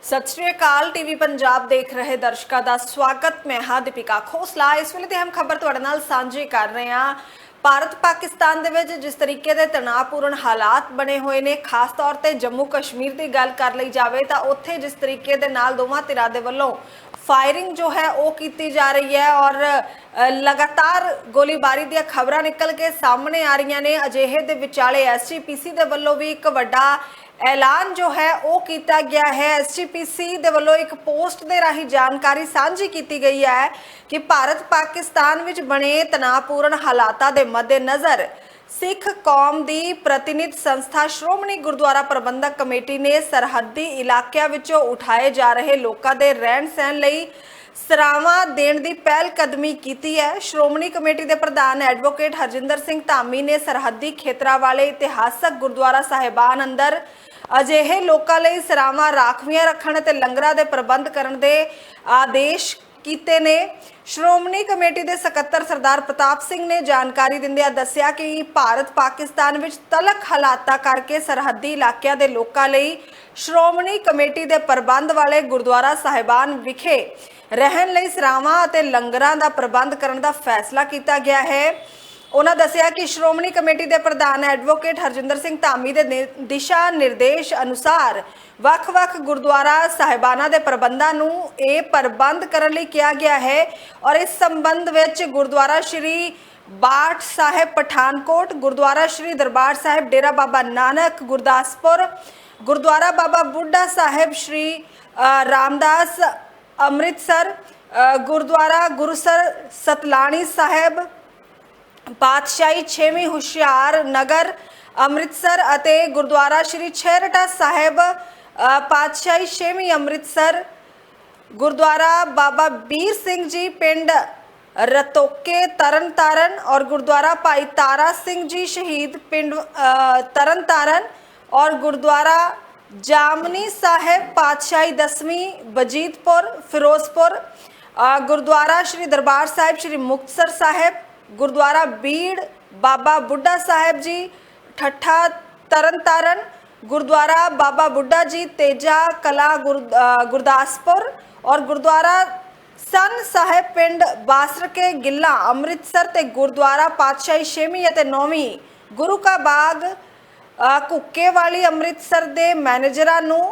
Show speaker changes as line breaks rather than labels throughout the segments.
सत श्री अकाल टीवी पंजाब देख रहे दर्शकों का स्वागत। मैं हाँ दीपिका खोसला। इस वेले हम खबर तुहाडे नाल सांझी कर रहे हैं। भारत पाकिस्तान दे विच जिस तरीके दे तनावपूर्ण हालात बने हुए ने, खास तौर पर जम्मू कश्मीर की गल कर ली जाए तो उत्थे जिस तरीके दे नाल दोवां धिरां दे वल्लों फायरिंग जो है वो की जा रही है और लगातार गोलीबारी दी खबरां निकल के सामने आ रही ने। अजिहे दे विचाले SGPC दे वल्लों भी एक वड्डा ऐलान जो है वो किया गया है। SGPC दे वल्लों एक पोस्ट दे राही जानकारी साझी की गई है कि भारत पाकिस्तान विच बने तनावपूर्ण हालातां दे मद्देनज़र सिख कौम की प्रतिनिधि संस्था श्रोमणी गुरुद्वारा प्रबंधक कमेटी ने सरहदी इलाकों विचों उठाए जा रहे लोगों के रहन सहन लई सराहना देने की पहल कदमी की है। श्रोमणी कमेटी के प्रधान एडवोकेट हरजिंदर सिंह धामी ने सरहदी खेतरां वाले इतिहासक गुरुद्वारा साहिबान अंदर अजिहे लोगों लई सराहना राखवियां रखण ते लंगरां दे प्रबंध करन दे आदेश कीते ने। श्रोमणी कमेटी के सकत्तर सरदार प्रताप सिंह ने जानकारी दिंदियां दस्सिया कि भारत पाकिस्तान विच तलख हालातां करके सरहदी इलाकों के लोगों लई श्रोमणी कमेटी के प्रबंध वाले गुरुद्वारा साहिबान विखे रहन लई सरावां अते लंगरां दा प्रबंध करन दा फैसला किया गया है। उन्होंने दस्सिया कि श्रोमणी कमेटी के प्रधान एडवोकेट हरजिंदर सिंह धामी के दिशा निर्देश अनुसार वख-वख गुरुद्वारा साहिबाना के प्रबंधां नूं ये प्रबंध करने लई किया गया है और इस संबंध में गुरुद्वारा श्री बाठ साहिब पठानकोट, गुरुद्वारा श्री दरबार साहिब डेरा बाबा नानक गुरदासपुर, गुरुद्वारा बाबा बुढ़ा साहिब श्री रामदास अमृतसर, गुरुद्वारा गुरुसर सतलाणी साहिब पातशाही छेवीं हुशियार नगर अमृतसर अते गुरुद्वारा श्री छेरटा साहिब पातशाही छेवीं अमृतसर, गुरुद्वारा बाबा बीर सिंह जी पिंड रतोके तरन तारण और गुरुद्वारा भाई तारा सिंह जी शहीद पिंड तरन तारण और गुरुद्वारा जामनी साहिब पातशाही 10वीं बजीतपुर फिरोजपुर, गुरुद्वारा श्री दरबार साहिब श्री मुक्तसर साहिब, गुरुद्वारा बीड़ बाबा बुढ़ा साहिब जी ठट्ठा तरन तारण, गुरुद्वारा बाबा बुढ़ा जी तेजा कला गुरदासपुर और गुरुद्वारा सन साहिब पिंड बासरके गिल्ला अमृतसर ते गुरुद्वारा पातशाही छेवीं अते 9वीं गुरु का बाग कुक्के वाली अमृतसर के मैनेजरां नूं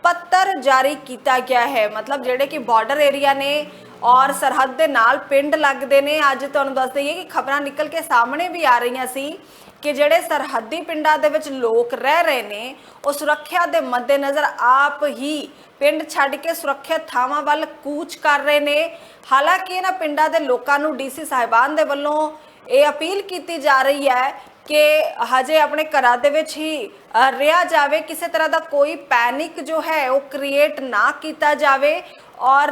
पत्र जारी किया गया है। मतलब जेडे कि बॉर्डर एरिया ने और सरहद के नाल पिंड लगते हैं। अज तुहानूं दस दईए कि खबरां निकल के सामने भी आ रही सी कि जेडे सरहदी पिंडां दे विच लोग रह रहे ने वो सुरक्षा के मद्देनज़र आप ही पिंड छड्ड के सुरक्षित थावां वल कूच कर रहे ने। हालांकि इन्हां पिंडां दे लोकां नूं DC साहिबान दे वल्लों ये अपील की जा रही है कि हजे अपने घरां दे विच ही रहा जाए, किसी तरह का कोई पैनिक जो है वो क्रिएट ना किया जाए और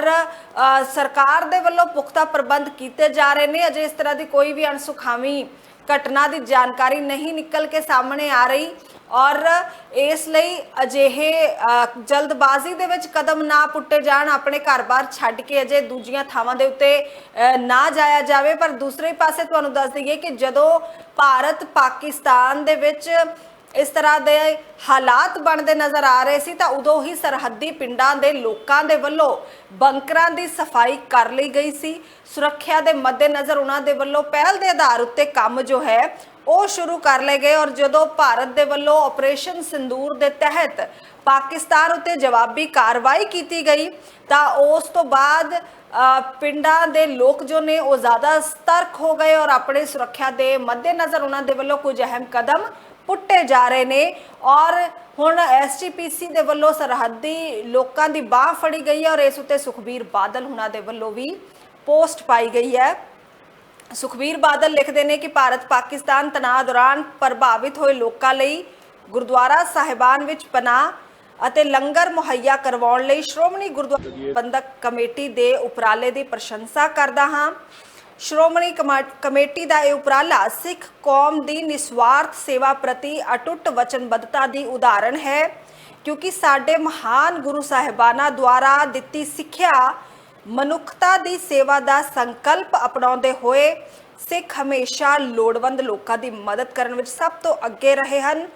सरकार दे वल्लों पुख्ता प्रबंध किए जा रहे हैं। अजे इस तरह की कोई भी अणसुखावी घटना की जानकारी नहीं निकल के सामने आ रही और इसलिए अजिहे जल्दबाजी दे विच कदम ना पुट्टे जाण, अपने घर बार छड्ड के अजे दूजियां थावां दे उत्ते ना जाया जाए। पर दूसरे पासे तुहानूं दस दईए कि जदों भारत पाकिस्तान दे विच इस तरह के हालात बनते नज़र आ रहे सी, उदों ही सरहदी पिंडां दे लोकां दे वल्लों बंकरां दी सफाई कर ली गई सी। सुरक्षा के मद्देनज़र उन्हां दे वल्लों पहल के आधार उत्ते काम जो है वो शुरू कर ले गए और जदों भारत दे वल्लों ऑपरेशन सिंदूर के तहत पाकिस्तान उत्ते जवाबी कार्रवाई की गई तो उस तो बाद पिंडां दे लोग जो ने वो ज़्यादा सतर्क हो गए और अपने सुरक्षा के मद्देनज़र उन्हां दे वल्लों कुछ अहम कदम पुट्टे जा रहे ने और हुण SGPC दे वल्लों सरहदी लोगों की बांह फड़ी गई है और इस उत्ते सुखबीर बादल हुणां दे वल्लों भी पोस्ट पाई गई है। सुखबीर बादल लिखते हैं कि भारत पाकिस्तान तनाव दौरान प्रभावित हुए लोगों लई गुरुद्वारा साहिबान विच पनाह अते लंगर मुहैया करवाउण लई श्रोमणी गुरुद्वारा प्रबंधक कमेटी के उपराले की प्रशंसा करदा हां। श्रोमणी कमेटी का यह उपराला सिख कौम की निस्वार्थ सेवा प्रति अटुट वचनबद्धता की उदाहरण है, क्योंकि साडे महान गुरु साहिबाना द्वारा दिती सिक्ख्या मनुखता की सेवा का संकल्प अपनाते हुए सिख हमेशा लोड़वंद लोगों की मदद करने में सब तो अगे रहे हैं,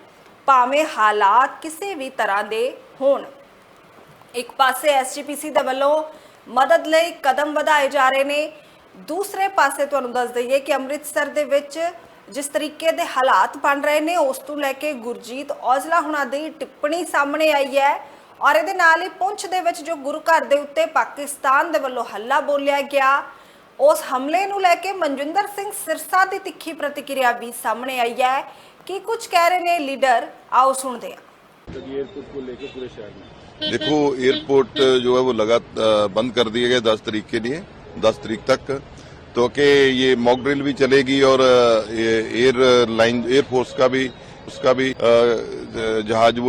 भावें हालात किसी भी तरह के होण। ਇੱਕ ਪਾਸੇ ਐਸਜੀਪੀਸੀ ਦੇ ਵੱਲੋਂ ਮਦਦ ਲਈ ਕਦਮ ਵਧਾਏ ਜਾ ਰਹੇ ਨੇ, ਦੂਸਰੇ ਪਾਸੇ ਤੁਹਾਨੂੰ ਦੱਸ ਦਈਏ ਕਿ ਅੰਮ੍ਰਿਤਸਰ ਦੇ ਵਿੱਚ ਜਿਸ ਤਰੀਕੇ ਦੇ ਹਾਲਾਤ ਬਣ ਰਹੇ ਨੇ ਉਸ ਤੋਂ ਲੈ ਕੇ ਗੁਰਜੀਤ ਔਜਲਾ ਹੁਣਾਂ ਦੀ ਟਿੱਪਣੀ ਸਾਹਮਣੇ ਆਈ ਹੈ ਔਰ ਇਹਦੇ ਨਾਲ ਹੀ ਪੁੰਛ ਦੇ ਵਿੱਚ ਜੋ ਗੁਰੂ ਘਰ ਦੇ ਉੱਤੇ ਪਾਕਿਸਤਾਨ ਦੇ ਵੱਲੋਂ ਹੱਲਾ ਬੋਲਿਆ ਗਿਆ, ਉਸ ਹਮਲੇ ਨੂੰ ਲੈ ਕੇ ਮਨਜਿੰਦਰ ਸਿੰਘ ਸਿਰਸਾ ਦੀ ਤਿੱਖੀ ਪ੍ਰਤੀਕਿਰਿਆ ਵੀ ਸਾਹਮਣੇ आई है। कि कुछ कह रहे हैं लीडर, आओ सुनते हैं।
एयरपोर्ट को लेकर पूरे शहर में
देखो, एयरपोर्ट जो है वो बंद कर दिए गए 10 तारीख के लिए, 10 तारीख तक। तो कि ये मॉक ड्रिल भी चलेगी और एयरफोर्स का भी उसका भी जहाज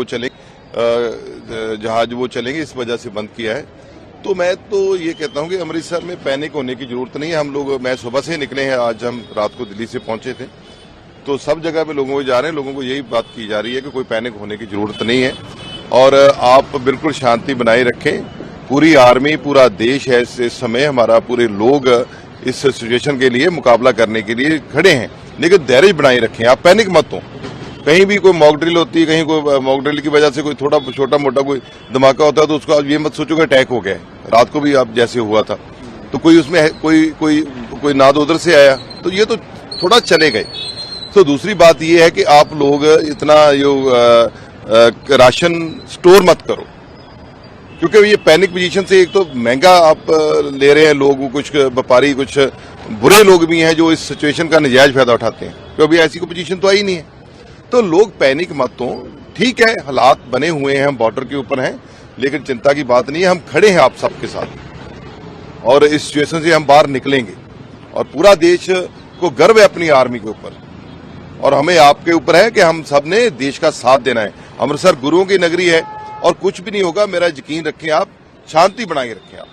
वो चलेंगे, इस वजह से बंद किया है। तो मैं तो ये कहता हूँ कि अमृतसर में पैनिक होने की जरूरत नहीं है। मैं सुबह से निकले हैं, आज हम रात को दिल्ली से पहुंचे थे, तो सब जगह पे लोगों को जा रहे हैं, लोगों को यही बात की जा रही है कि कोई पैनिक होने की जरूरत नहीं है और आप बिल्कुल शांति बनाए रखें। पूरी आर्मी, पूरा देश है इस समय, हमारा पूरे लोग इस सिचुएशन के लिए मुकाबला करने के लिए खड़े हैं, लेकिन धैर्य बनाए रखें, आप पैनिक मत हो। कहीं भी कोई मॉक ड्रिल होती है, कहीं कोई मॉक ड्रिल की वजह से कोई थोड़ा छोटा मोटा कोई धमाका होता है तो उसको आप ये मत सोचो कि अटैक हो गया है। रात को भी आप जैसे हुआ था तो कोई उसमें कोई नाद उधर से आया, तो ये तो थोड़ा चले गए। तो दूसरी बात ये है कि आप लोग इतना राशन स्टोर मत करो, क्योंकि ये पैनिक पोजीशन से एक तो महंगा आप ले रहे हैं लोग, कुछ व्यापारी, कुछ बुरे लोग भी हैं जो इस सिचुएशन का नजायज फायदा उठाते हैं, क्योंकि ऐसी कोई पोजीशन तो आई नहीं है। तो लोग पैनिक मत हो, ठीक है, हालात बने हुए हैं, हम बॉर्डर के ऊपर हैं, लेकिन चिंता की बात नहीं है, हम खड़े हैं आप सबके साथ और इस सिचुएशन से हम बाहर निकलेंगे। और पूरा देश को गर्व है अपनी आर्मी के ऊपर और हमें आपके ऊपर है कि हम सब ने देश का साथ देना है। अमृतसर गुरुओं की नगरी है और कुछ भी नहीं होगा, मेरा यकीन रखें, आप शांति बनाए रखें। आप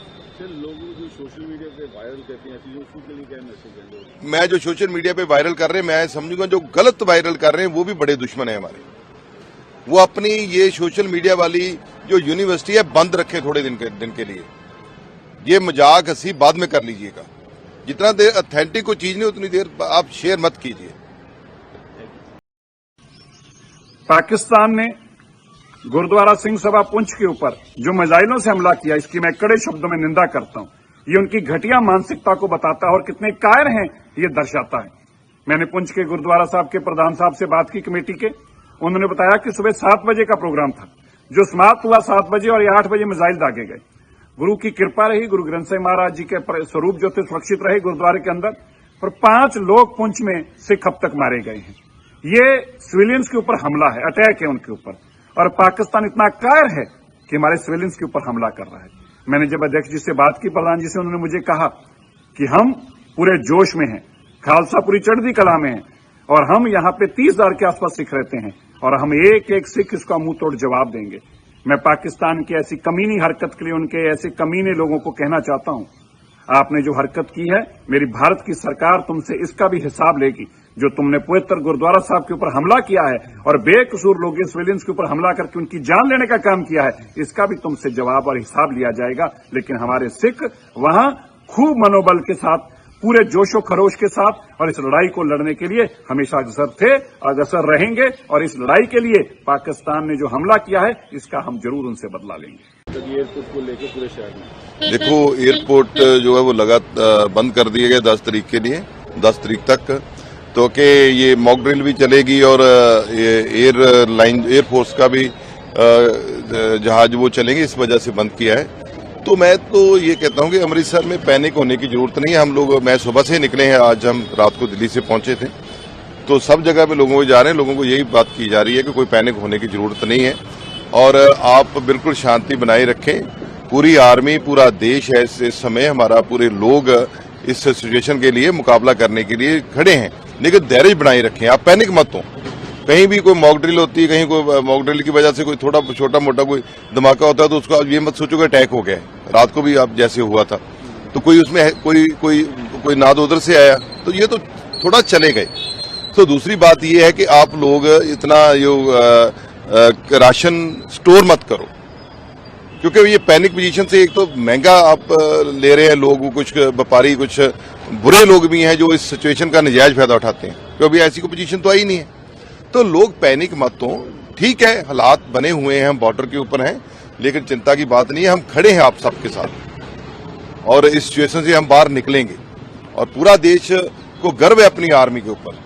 लोग जो सोशल मीडिया पे वायरल करते हैं उसके लिए क्या मैसेज है?
मैं जो सोशल मीडिया पे वायरल कर रहे हैं, मैं समझूंगा जो गलत वायरल कर रहे हैं वो भी बड़े दुश्मन है हमारे। वो अपनी ये सोशल मीडिया वाली जो यूनिवर्सिटी है बंद रखे थोड़े दिन के लिए। ये मजाक हंसी बाद में कर लीजिएगा, जितना देर ऑथेंटिक कोई चीज नहीं उतनी देर आप शेयर मत कीजिए।
पाकिस्तान ने गुरुद्वारा सिंह सभा पुंछ के ऊपर जो मिसाइलों से हमला किया, इसकी मैं कड़े शब्दों में निंदा करता हूं। ये उनकी घटिया मानसिकता को बताता है और कितने कायर हैं ये दर्शाता है। मैंने पुंछ के गुरुद्वारा साहब के प्रधान साहब से बात की, कमेटी के। उन्होंने बताया कि सुबह 7 बजे का प्रोग्राम था, जो समाप्त हुआ 7 बजे और ये 8 बजे मिसाइल दागे गए। गुरु की कृपा रही, गुरु ग्रंथ साहिब महाराज जी के स्वरूप जो थे सुरक्षित रहे गुरुद्वारे के अंदर, और 5 लोग पुंछ में सिख अब तक मारे गए हैं। ये सिविलियंस के ऊपर हमला है, अटैक है उनके ऊपर, और पाकिस्तान इतना कायर है कि हमारे सिविलियंस के ऊपर हमला कर रहा है। मैंने जब अध्यक्ष जी से बात की, प्रधान जी से, उन्होंने मुझे कहा कि हम पूरे जोश में हैं, खालसा पूरी चढ़ती कला में है और हम यहाँ पे 30,000 के आसपास सिख रहते हैं और हम एक एक सिख इसका मुंह तोड़ जवाब देंगे। मैं पाकिस्तान की ऐसी कमीनी हरकत के लिए उनके ऐसे कमीने लोगों को कहना चाहता हूं, आपने जो हरकत की है, मेरी भारत की सरकार तुमसे इसका भी हिसाब लेगी। जो तुमने पवित्र गुरुद्वारा साहब के ऊपर हमला किया है और बेकसूर लोग सिविलियंस के ऊपर हमला करके उनकी जान लेने का काम किया है, इसका भी तुमसे जवाब और हिसाब लिया जाएगा। लेकिन हमारे सिख वहां खूब मनोबल के साथ, पूरे जोशो खरोश के साथ और इस लड़ाई को लड़ने के लिए हमेशा अग्रसर थे, अग्रसर रहेंगे और इस लड़ाई के लिए पाकिस्तान ने जो हमला किया है इसका हम जरूर उनसे बदला लेंगे।
एयरपोर्ट को लेकर पूरे शहर में
देखो, एयरपोर्ट जो है वो बंद कर दिए गए 10 तारीख के लिए, 10 तारीख तक। तो कि ये मॉक ड्रिल भी चलेगी और एयरफोर्स का भी जहाज वो चलेंगे, इस वजह से बंद किया है। तो मैं तो ये कहता हूँ कि अमृतसर में पैनिक होने की जरूरत नहीं है। मैं सुबह से निकले हैं, आज हम रात को दिल्ली से पहुंचे थे, तो सब जगह पे लोगों को जा रहे हैं, लोगों को यही बात की जा रही है कि कोई पैनिक होने की जरूरत नहीं है और आप बिल्कुल शांति बनाए रखें। पूरी आर्मी, पूरा देश है इस समय, हमारा पूरे लोग इस सिचुएशन के लिए मुकाबला करने के लिए खड़े हैं, लेकिन धैर्य बनाए रखें, आप पैनिक मत हो। कहीं भी कोई मॉक ड्रिल होती है, कहीं कोई मॉक ड्रिल की वजह से कोई थोड़ा छोटा मोटा कोई धमाका होता है तो उसको आप ये मत सोचो कि अटैक हो गया है। रात को भी आप जैसे हुआ था तो कोई उसमें कोई नाद उधर से आया, तो ये तो थोड़ा चले गए। तो दूसरी बात ये है कि आप लोग इतना राशन स्टोर मत करो, क्योंकि ये पैनिक पोजीशन से एक तो महंगा आप ले रहे हैं लोग, कुछ व्यापारी, कुछ बुरे लोग भी हैं जो इस सिचुएशन का नजायज फायदा उठाते हैं, क्योंकि ऐसी कोई पोजीशन तो आई नहीं है। तो लोग पैनिक मत हो, ठीक है, हालात बने हुए हैं, हम बॉर्डर के ऊपर हैं, लेकिन चिंता की बात नहीं है, हम खड़े हैं आप सबके साथ और इस सिचुएशन से हम बाहर निकलेंगे और पूरा देश को गर्व है अपनी आर्मी के ऊपर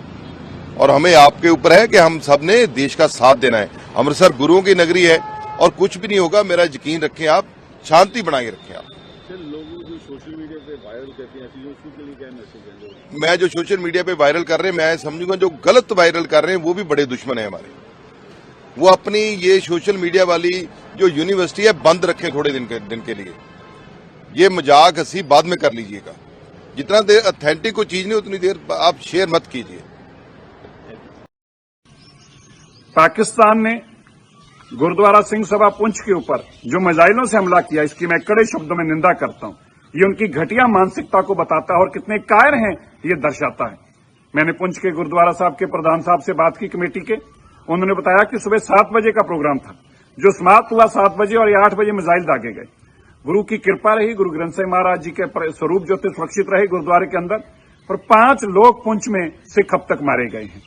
और हमें आपके ऊपर है कि हम सब ने देश का साथ देना है। अमृतसर गुरुओं की नगरी है और कुछ भी नहीं होगा, मेरा यकीन रखें आप, शांति बनाए रखें आप।
सर, लोगों जो सोशल मीडिया पे वायरल करते हैं चीजें, उसके लिए क्या मैसेज देंगे?
मैं जो सोशल मीडिया पे वायरल कर रहे हैं, मैं समझूंगा जो गलत वायरल कर रहे हैं वो भी बड़े दुश्मन है हमारे। वो अपनी ये सोशल मीडिया वाली जो यूनिवर्सिटी है बंद रखें थोड़े दिन के लिए। ये मजाक हंसी बाद में कर लीजिएगा, जितना देर ऑथेंटिक कोई चीज नहीं उतनी देर आप शेयर मत कीजिए।
पाकिस्तान ने गुरुद्वारा सिंह सभा पुंछ के ऊपर जो मिसाइलों से हमला किया, इसकी मैं कड़े शब्दों में निंदा करता हूं। ये उनकी घटिया मानसिकता को बताता है और कितने कायर हैं ये दर्शाता है। मैंने पुंछ के गुरुद्वारा साहब के प्रधान साहब से बात की कमेटी के, उन्होंने बताया कि सुबह 7 बजे का प्रोग्राम था जो समाप्त हुआ 7 बजे और ये 8 बजे मिसाइल दागे गए। गुरु की कृपा रही, गुरु ग्रंथ साहिब महाराज जी के स्वरूप जो थे सुरक्षित रहे गुरुद्वारे के अंदर, और 5 लोग पुंछ में सिख अब तक मारे गए हैं।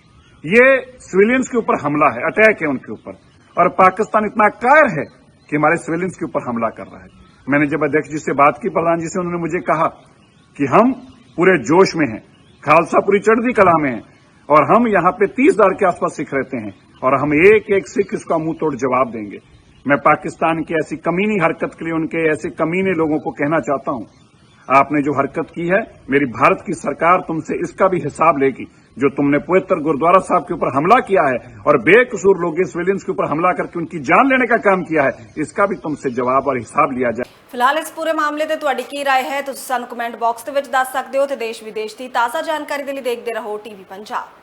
ये सिविलियंस के ऊपर हमला है, अटैक है उनके ऊपर, और पाकिस्तान इतना कायर है कि हमारे सिविलियंस के ऊपर हमला कर रहा है। मैंने जब अध्यक्ष जी से बात की, प्रधान जी से, उन्होंने मुझे कहा कि हम पूरे जोश में हैं, खालसा पूरी चढ़ती कला में है और हम यहाँ पे 30,000 के आसपास सिख रहते हैं और हम एक एक सिख इसका मुंह तोड़ जवाब देंगे। मैं पाकिस्तान की ऐसी कमीनी हरकत के लिए उनके ऐसे कमीने लोगों को कहना चाहता हूं, आपने जो हरकत की है, मेरी भारत की सरकार तुमसे इसका भी हिसाब लेगी। जो तुमने पवित्र गुरुद्वारा साहब के ऊपर हमला किया है और बेकसूर लोग सिविलियंस के ऊपर हमला करके उनकी जान लेने का काम किया है, इसका भी तुमसे जवाब और हिसाब लिया जाए।
ਫਿਲਹਾਲ ਇਸ ਪੂਰੇ ਮਾਮਲੇ ਤੇ ਤੁਹਾਡੀ ਕੀ ਰਾਏ ਹੈ ਤੁਸੀਂ ਸਾਨੂੰ ਕਮੈਂਟ ਬਾਕਸ ਦੇ ਵਿੱਚ ਦੱਸ ਸਕਦੇ ਹੋ ਤੇ ਦੇਸ਼ ਵਿਦੇਸ਼ ਦੀ ਤਾਜ਼ਾ ਜਾਣਕਾਰੀ ਦੇ ਲਈ ਦੇਖਦੇ ਰਹੋ ਟੀਵੀ ਪੰਜਾਬ।